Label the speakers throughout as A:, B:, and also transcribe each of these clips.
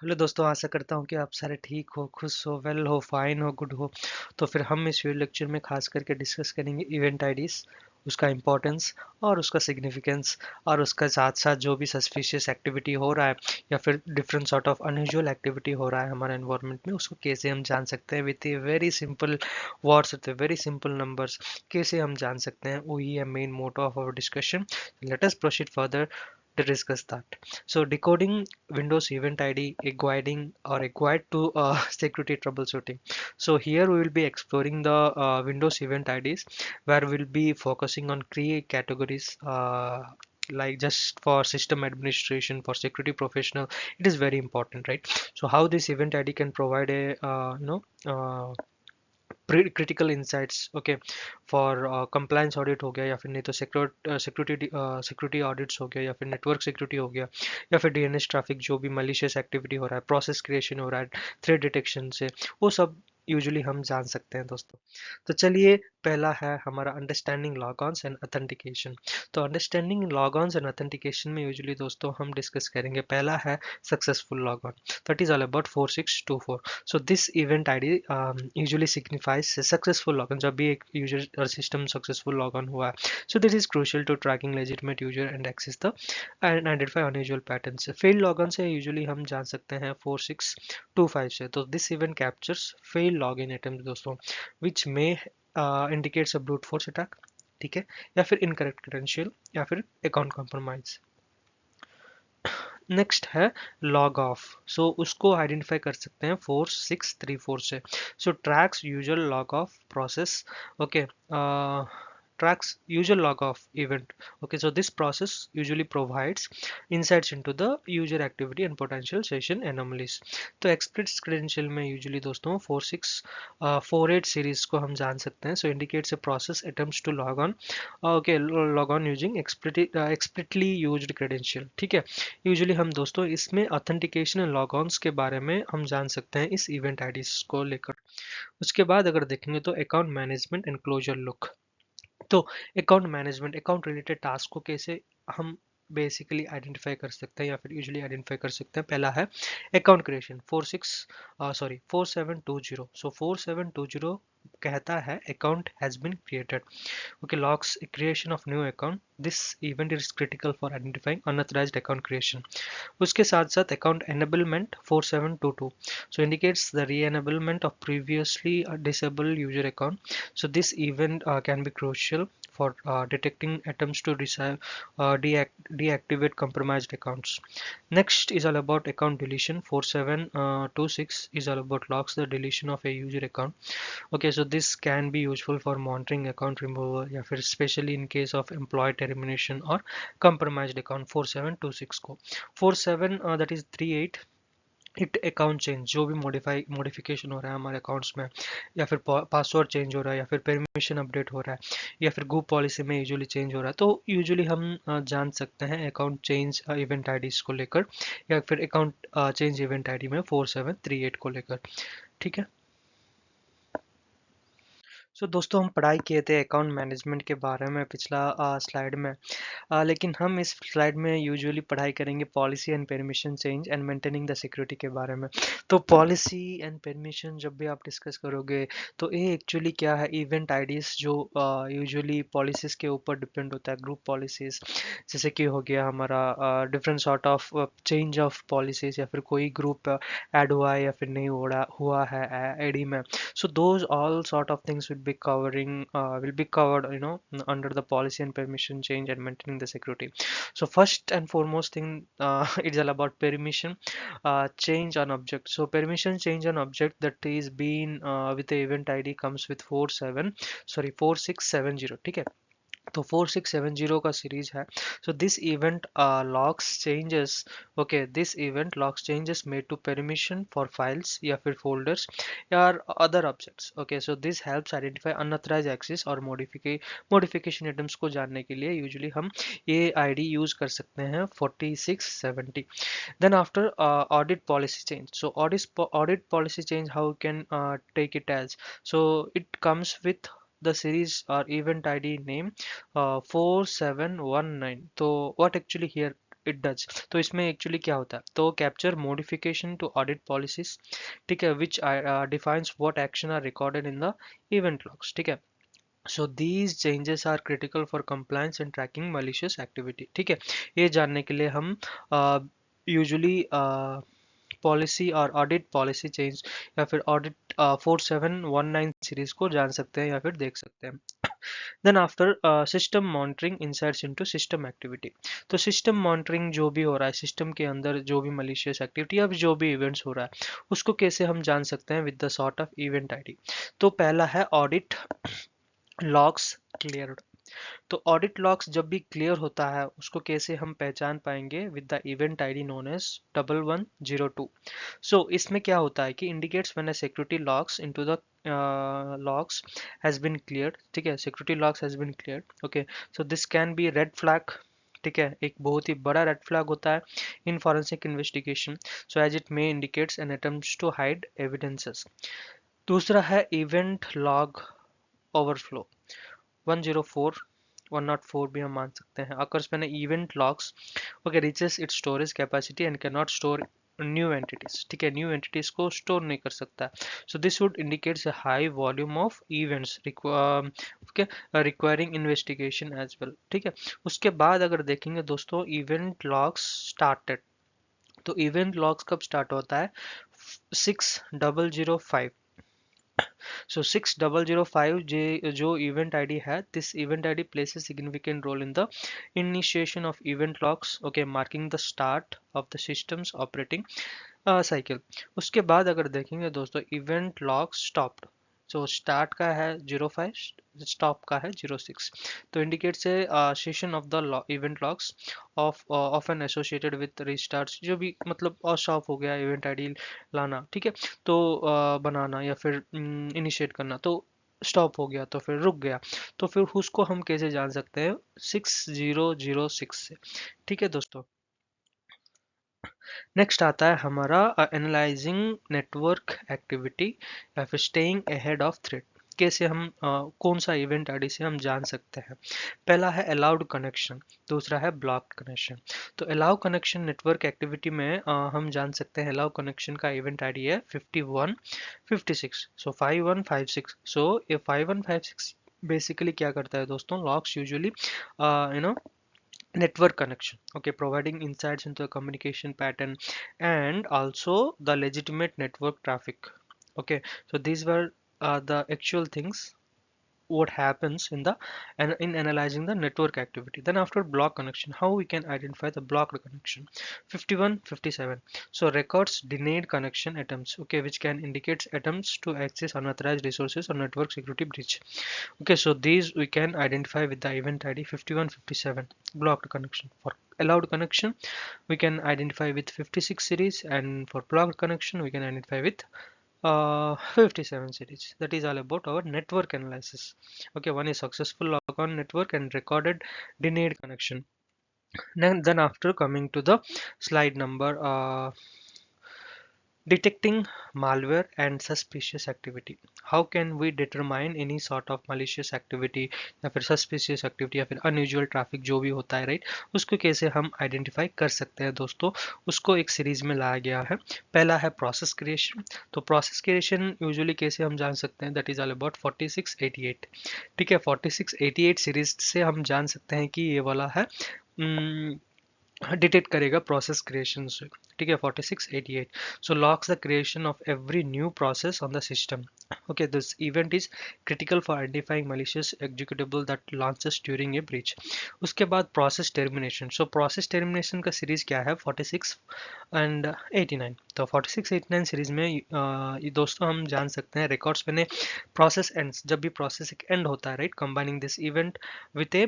A: Hello दोस्तों, आशा करता हूँ कि आप सारे ठीक हो, खुश हो, वेल हो, फाइन हो, गुड हो। तो फिर हम इस वीडियो लेक्चर में खास करके डिस्कस करेंगे इवेंट आईडीज, उसका इम्पोर्टेंस और उसका सिग्निफिकेंस, और उसका साथ साथ जो भी सस्पिशियस एक्टिविटी हो रहा है या फिर different sort of unusual activity हो रहा है हमारे एनवायरनमेंट में, उसको कैसे हम जान सकते हैं with a very simple words, with very simple numbers. कैसे हम जान सकते हैं, वही है main motto of our discussion. Let us proceed further to discuss that. So decoding Windows Event ID, a guiding or a guide to security troubleshooting. So here we will be exploring the Windows Event IDs, where we'll be focusing on three categories. Like just for system administration, for security professional, it is very important, right? So how this event ID can provide a critical insights, okay, for compliance audit हो गया, या फिर नहीं तो security audits हो गया, या फिर नेटवर्क सिक्योरिटी हो गया, या फिर डीएनएस ट्रैफिक, जो भी मलिशियस एक्टिविटी हो रहा है, प्रोसेस क्रिएशन हो रहा है थ्रेड डिटेक्शन से, वो सब यूजुअली हम जान सकते हैं दोस्तों। तो चलिए, पहला है हमारा अंडरस्टैंडिंग लॉगऑन्स एंड ऑथेंटिकेशन। तो अंडरस्टैंडिंग लॉगऑन्स एंड ऑथेंटिकेशन में यूजुअली दोस्तों हम डिस्कस करेंगे, पहला है successful log on, that is all about 4624। So this event ID usually signifies a successful login, जब भी एक user और system successful login हुआ है. So this is crucial to tracking legitimate user and access the and identify unusual patterns. Failed login से usually हम जान सकते हैं 4625 से। तो this event captures failed login attempts दोस्तों, which may indicates a brute force attack, ठीक है, या फिर इनकरेक्ट क्रेडेंशियल, या फिर अकाउंट कॉम्प्रोमाइज। नेक्स्ट है लॉग ऑफ। सो उसको आइडेंटिफाई कर सकते हैं 4634 से। So tracks usual log off process, okay, tracks usual log of event. Okay, so this process usually provides insights into the user activity and potential session anomalies. तो explicit credential में usually दोस्तों 4648 series को हम जान सकते हैं। So indicates a process attempts to log on, okay, log on using explicitly used credential, ठीक है। यूजुअली हम दोस्तों इसमें ऑथेंटिकेशन एंड लॉग ऑन्स के बारे में हम जान सकते हैं इस इवेंट आईडीज को लेकर। उसके बाद अगर देखेंगे तो account management and closure look. तो account management, account related task को कैसे हम बेसिकली आइडेंटिफाई कर सकते हैं या फिर यूजुअली आइडेंटिफाई कर सकते हैं। पहला है अकाउंट क्रिएशन, 4720। सो 4720 कहता है account has been created, okay, logs creation of new account. This event is critical for identifying unauthorized account creation. उसके साथ साथ account enablement 4722 so indicates the re-enablement of previously disabled user account. So this event can be crucial for detecting attempts to deactivate compromised accounts. Next is all about account deletion. 4726 is all about logs the deletion of a user account. Okay, so this can be useful for monitoring account removal, या फिर especially in case of employee termination or compromised account। 4726 को 47 that is 38 hit account change, जो भी modification हो रहा है हमारे accounts में, या फिर पासवर्ड चेंज हो रहा है, या फिर परमिशन अपडेट हो रहा है, या फिर ग्रुप पॉलिसी में यूजुअली चेंज हो रहा है, तो यूजुअली हम जान सकते हैं अकाउंट चेंज इवेंट आईडीज को लेकर, या फिर अकाउंट चेंज इवेंट आईडी में 4738 को लेकर, ठीक है। दोस्तों, हम पढ़ाई किए थे अकाउंट मैनेजमेंट के बारे में पिछला स्लाइड में, लेकिन हम इस स्लाइड में यूजुअली पढ़ाई करेंगे policy and permission change and maintaining the security के बारे में। तो पॉलिसी एंड परमिशन जब भी आप डिस्कस करोगे, तो ये एक्चुअली क्या है, इवेंट आईडीज जो यूजुअली पॉलिसीज के ऊपर डिपेंड होता है, ग्रुप पॉलिसीज, जैसे कि हो गया हमारा different sort of change of policies, या फिर कोई ग्रुप ऐड हुआ है या फिर नहीं हुआ है एडी में। So those all sort of things will be covered, under the policy and permission change and maintaining the security. So first and foremost thing, it's all about permission change on object. So permission change on object that is being with the event ID comes with 4670, ठीक है। तो 4670 का series है। So this event logs changes, okay, this event logs changes made to permission for files या फिर folders या other objects. Okay, so this helps identify unauthorised access और modification items को जानने के लिए यूजुअली हम ये आईडी यूज कर सकते हैं 4670। Then after audit policy change, so audit policy change how can take it as, so it comes with the series or event ID name 4719. So what actually here it does. तो इसमें actually क्या होता है, तो capture modification to audit policies, ठीक है, which defines what action are recorded in the event logs, ठीक है। So these changes are critical for compliance and tracking malicious activity, ठीक है। ये जानने के लिए हम यूजुअली पॉलिसी और ऑडिट पॉलिसी चेंज या फिर ऑडिट 4719 सीरीज को जान सकते हैं या फिर देख सकते हैं। Then after system monitoring insights into system activity. तो सिस्टम मॉनिटरिंग जो भी हो रहा है सिस्टम के अंदर, जो भी मलिशियस एक्टिविटी या जो भी इवेंट्स हो रहा है, उसको कैसे हम जान सकते हैं with the sort of event ID. तो पहला है ऑडिट लॉग्स क्लियर्ड। तो ऑडिट लॉग्स जब भी क्लियर होता है उसको कैसे हम पहचान पाएंगे, with the event ID known as 1102। So इसमें क्या होता है कि indicates when a security logs into the logs has been cleared, ठीक है, security logs has been cleared, okay. So this can be red flag, ठीक है, एक बहुत ही बड़ा रेड फ्लैग होता है in forensic investigation, so as it may indicates an attempts to hide evidences. दूसरा है इवेंट लॉग ओवरफ्लो, 104 104 भी हम मान सकते हैं। अकर्स मैंने event logs, okay, reaches its storage capacity and can not store new entities, ठीक है, न्यू एंटिटीज को स्टोर नहीं कर सकता। So this would indicates a high volume of events okay requiring investigation as well, ठीक है। उसके बाद अगर देखेंगे दोस्तों इवेंट लॉग्स स्टार्टेड, तो इवेंट लॉग्स कब स्टार्ट होता है, 6005। So 6005 जो event ID है, this event ID plays a significant role in the initiation of event logs, okay, marking the start of the system's operating cycle. उसके बाद अगर देखेंगे दोस्तों event log stopped, so start का है 05, stop का है 06, तो indicates a session of the event logs of often associated with restarts, जो भी मतलब stop हो गया event ID लाना, ठीक है, तो बनाना या फिर इनिशिएट करना, तो स्टॉप हो गया तो फिर रुक गया, तो फिर उसको हम कैसे जान सकते हैं, 6006 से, ठीक है दोस्तों। नेक्स्ट आता है हमारा एनालाइजिंग नेटवर्क एक्टिविटी या फिर स्टेइंग अहेड ऑफ थ्रेट। कैसे हम कौन सा इवेंट आईडी से हम जान सकते हैं। पहला है अलाउड कनेक्शन, दूसरा है ब्लॉक्ड कनेक्शन। तो अलाउ कनेक्शन नेटवर्क एक्टिविटी में हम जान सकते हैं अलाउ कनेक्शन का इवेंट आईडी है 5156, सो 5156। सो ये 5156 बेसिकली क्या करता है दोस्तों, locks usually you know network connection, okay, providing insights into the communication pattern and also the legitimate network traffic, okay. So these were the actual things what happens in the in analyzing the network activity. Then after block connection, how we can identify the blocked connection, 5157. So records denied connection attempts, okay, which can indicate attempts to access unauthorized resources or network security breach. Okay, so these we can identify with the event ID 5157, blocked connection. For allowed connection we can identify with 56 series, and for blocked connection we can identify with 57 series. That is all about our network analysis. Okay, one is successful logon network and recorded denied connection. Then after coming to the slide number detecting malware and suspicious activity. How can we determine any sort of malicious activity या फिर suspicious activity या फिर unusual traffic जो भी होता है, right, उसको कैसे हम आइडेंटिफाई कर सकते हैं दोस्तों। उसको एक सीरीज में लाया गया है। पहला है प्रोसेस क्रिएशन। तो प्रोसेस क्रिएशन यूजुअली कैसे हम जान सकते हैं, दैट इज ऑल अबाउट 4688, ठीक है। 4688 सीरीज से हम जान सकते हैं कि ये वाला है डिटेक्ट करेगा प्रोसेस क्रिएशन से, ठीक है। 4688 so locks the creation of every new process on the system. Okay, this event is critical for identifying malicious executable that launches during a breach. उसके बाद process termination. So process termination का series क्या है, 46 and 89। तो 4689 series में ये दोस्तों हम जान सकते हैं रिकॉर्ड्स मैंने प्रोसेस एंड्स, जब भी प्रोसेस एक एंड होता है, right, combining this event with a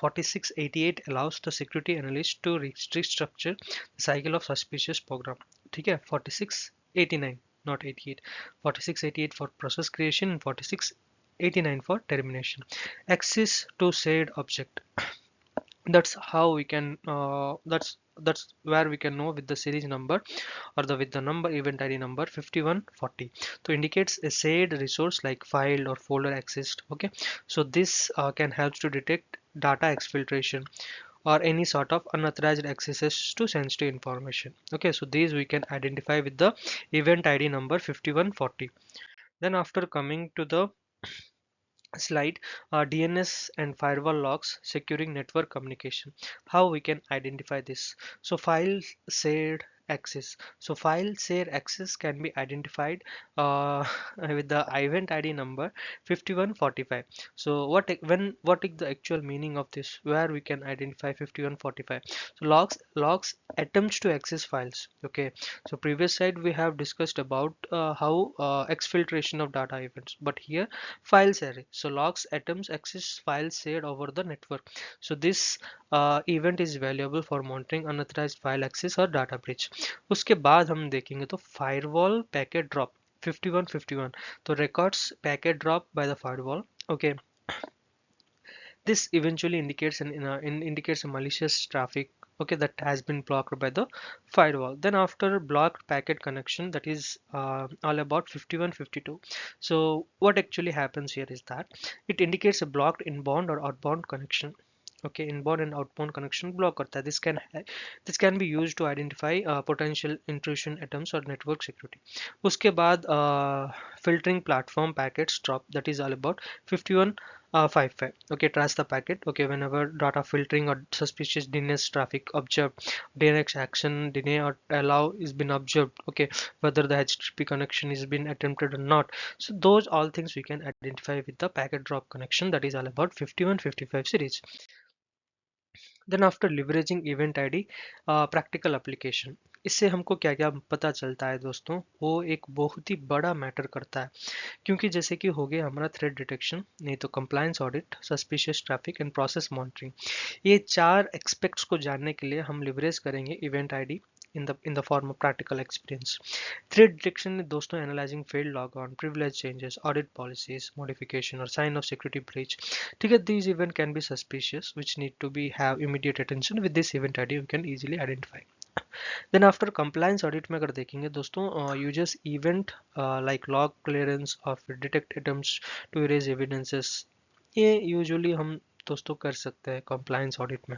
A: 4688 allows the security analyst to restructure the cycle of suspicious program, ठीक है। 4689 not 88, 4688 for process creation and 4689 for termination. Access to said object, that's how we can that's where we can know with the series number or the with the number event ID number 5140 to indicates a said resource like file or folder accessed, okay. So this can help to detect data exfiltration or any sort of unauthorized accesses to sensitive information. Okay, so these we can identify with the event ID number 5140. Then after coming to the slide, DNS and firewall logs securing network communication. How we can identify this? So file shared access. So file share access can be identified with the event ID number 5145. So what is the actual meaning of this? Where we can identify 5145? So logs attempts to access files. Okay. So previous slide we have discussed about how exfiltration of data events, but here files array. So logs atoms access files shared over the network. So this event is valuable for monitoring unauthorized file access और data breach. उसके बाद हम देखेंगे तो firewall packet drop 5151. तो records packet drop by the firewall. Okay, this eventually indicates a malicious traffic, okay, that has been blocked by the firewall. Then after blocked packet connection, that is all about 5152. So what actually happens here is that it indicates a blocked inbound or outbound connection. Okay, inbound and outbound connection block करता है. This can be used to identify potential intrusion attempts or network security. उसके बाद filtering platform packets drop, that is all about 5155. Okay, trace the packet. Okay, whenever data filtering or suspicious DNS traffic observed, DNS action deny or allow is been observed. Okay, whether the HTTP connection is been attempted or not. So those all things we can identify with the packet drop connection, that is all about 5155 series. Then after leveraging event ID practical application, इससे हमको क्या क्या पता चलता है दोस्तों, वो एक बहुत ही बड़ा मैटर करता है. क्योंकि जैसे कि हो गया हमारा थ्रेड डिटेक्शन, नहीं तो compliance audit, suspicious traffic and process monitoring, ये चार एक्सपेक्ट्स को जानने के लिए हम लिवरेज करेंगे event ID in the form of practical experience. Threat detection में दोस्तों analyzing failed logon, privilege changes, audit policies, modification or sign of security breach. ठीक है, these event can be suspicious which need to be have immediate attention. With this event ID we can easily identify. Then after compliance audit में अगर देखेंगे दोस्तों, uses event like log clearance of detect items to erase evidences, ये usually हम दोस्तों कर सकते हैं कंप्लायंस ऑडिट में.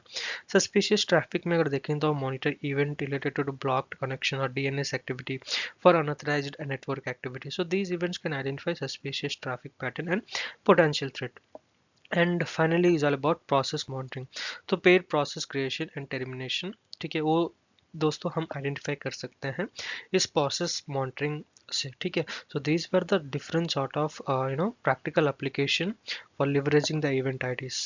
A: सस्पिशियस ट्रैफिक में अगर देखें तो monitor event related to blocked connection और DNS activity for unauthorised network activity. So these events can identify suspicious traffic pattern and potential threat. And finally is all about process monitoring. तो पेड process creation and termination, ठीक है, वो दोस्तों हम identify कर सकते हैं इस प्रोसेस मॉनिटरिंग से. ठीक है, so these were the different sort of practical application for leveraging the event IDs.